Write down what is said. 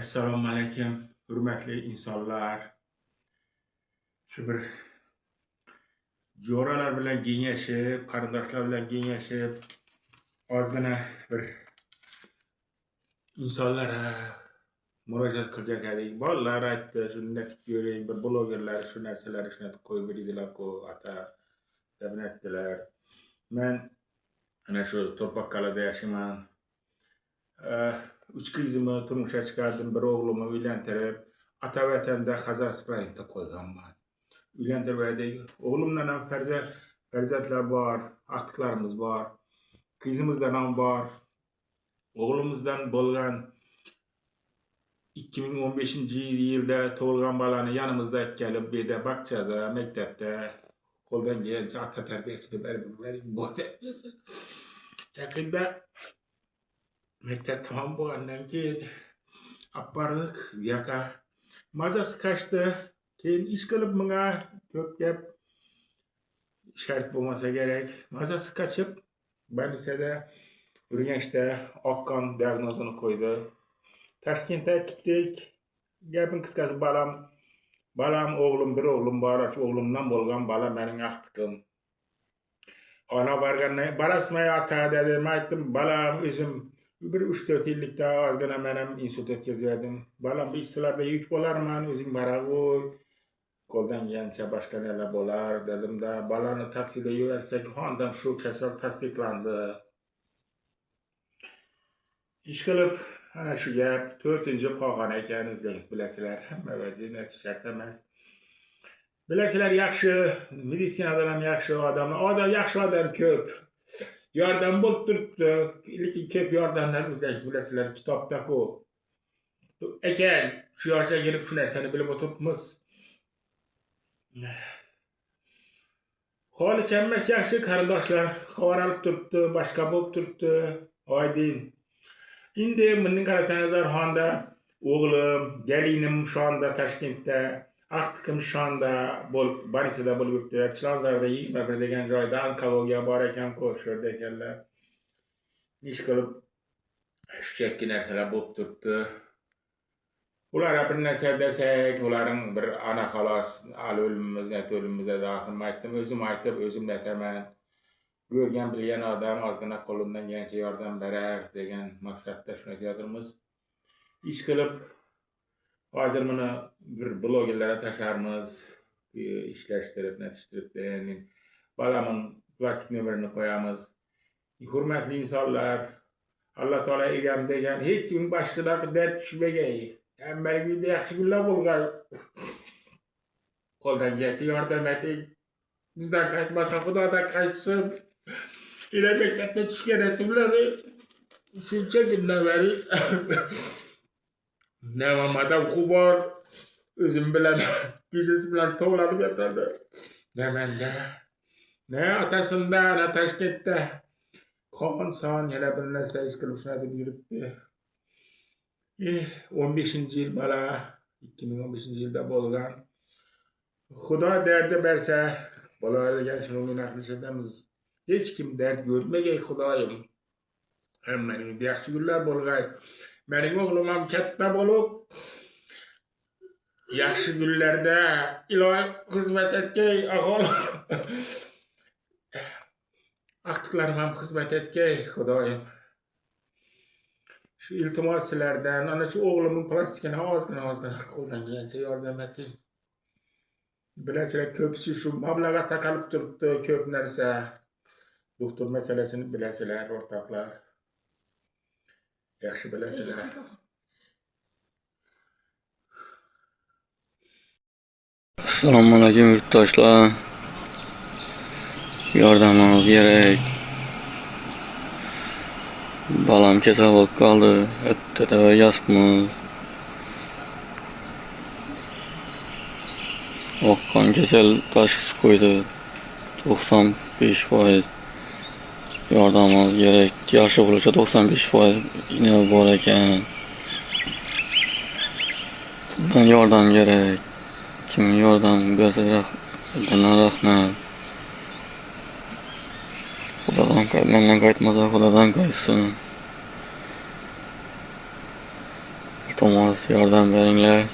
Assalomu alaykum, hurmatli insonlar. Shu bir jo'ralar bilan kengashib, qarindoshlar bilan kengashib, ozgina bir insonlarga murojaat qilajak edik. Bolalar aytdi, shuni ko'ring, bir blogerlar shu narsalarni shunday qo'yib berdilar-ku, ata deb aytdilar. Men ana shu To'rtboqqalada yashayman. 3 qizimni turmushga chiqardim, bir o'g'limni uylantirib, ota vatanda Xazar Spraytda qo'yganman. Uylantirib, o'g'limdan ham farzandlar bor, aqtlarimiz bor, qizimizdan ham bor. O'g'limizdan bo'lgan 2015-yilda tug'ilgan bolani yanimizda kelib, beda baqchada, maktabda qo'ldan kelgancha ota tarbiyasini berib bo'ldi. Yaqinda maktab tamom bo'lgandan keyin apardik, bu yoqqa mazasi qochdi. Keyin ish qilib menga ko'p gap shart bo'lmasa kerak. Mazasi qochib, больницада Urganchda oqqon diagnozini qo'ydi. Toshkentga ketdik. Gaping qisqasi balam o'g'lim, bir o'g'lim bor. Shu o'g'limdan bo'lgan bola mening aqtiqim. Ona borgandan borasmay ota dedim, aytdim, balam o'zim bir 3-4 yillikda ozgina men ham institut o'tkazdim. Balam bu ishlarda yuk bo'larman, o'zing borag'oy. Qo'ldan kelgancha boshqa nelar bo'lar dedim-da, balani taksida yuborsak, hondam shu kasal tasdiqlandi. Ish qilib, ana shu gap 4-pog'ona ekan, o'zingiz bilasizlar, hamma vaziyat shart emas. Bilasizlar, yaxshi meditsinadan ham yaxshi yaxshi odam ko'p. Yordam bo'lib turibdi, lekin ko'p yordamlar o'zingiz bilasizlar, kitobda-ku. Ekan, shu yoshga kelib shu narsani bilib o'tiribmiz. Holi chammas yaxshi, qarindoshlar xabar olib turibdi, boshqa bo'lib turibdi, oydin. Endi mening qarasanizlar, honda o'g'lim, gelinim shu anda Toshkentda, aqtiqim shu anda bo'lib, больницада bo'lib yuribdi. Chilonzorda 21 degan joyda onkologiya bor ekan-ku, shu yerda ekanlar. Ish qilib shunchaki narsalar bo'lib turibdi. Ularga bir narsa desak, ularning bir ana xolos, o'limimizda daxil aytdim, o'zim aytib, o'zim aytaman. Ko'rgan bilgan odam ozgina qo'limdan kelgancha yordam berar degan maqsadda shuni aytamiz. Ish qilib, hozir buni bir blogerlarga tasharmiz, ishlashtirib, netishtirib, balaning plastik nomerini qo'yamiz. Hurmatli insonlar, Alloh taolo egam degan hech kim boshqalar dard tushmagay. Hammaga yaxshi kunlar bo'lgan. Qo'ldan kelgancha yordam eting. Bizdan qaytmasa Xudodan qaytsin. Maktabga tushgan resimlarni shuncha kundan beri madam Qubor o'zim bilan biznes bilan tovlanib yotadi. Namanda, otasida, Toshkentda qon-son yana bir narsa ish qilib shuna deb yuribdi. 15-yil bola, 2015-yilda bo'lgan. Xudo dardi bersa, bolalar degan shuni naqlishadamiz. Hech kim dard ko'rmagay Xudoyim. Hammaning yaxshi kunlar bo'lg'ay. Mening o'g'lim ham katta bo'lib, yaxshi kunlarda ilohi xizmat etgay, aholi. Aqtiqlarim ham xizmat etgay, Xudoyim. Shu iltimos sizlardan, ana shu o'g'limning plastikini ozgina qo'ldan kelgancha yordam eting. Bilasizlar, ko'pisi shu mablag'ga taqalib turibdi, ko'p narsa. Doktor masalasini bilasizlar, o'rtoqlar. Yaxshi bilasizlar. Assalomu alaykum yurtdoshlar. Yordamimiz kerak. Balam kasal bo'lib qoldi. O'tda yotibmiz. Oqqon kasal tashxis qo'ydi. 95% yordamimiz kerak. Yaxshi bo'lsa 95% ina bor ekan. Bundan yordam kerak. Kim yordam bersa rahmat. Mendan qaytmasa Xudodan qaytsin. İltimos yordam beringlar.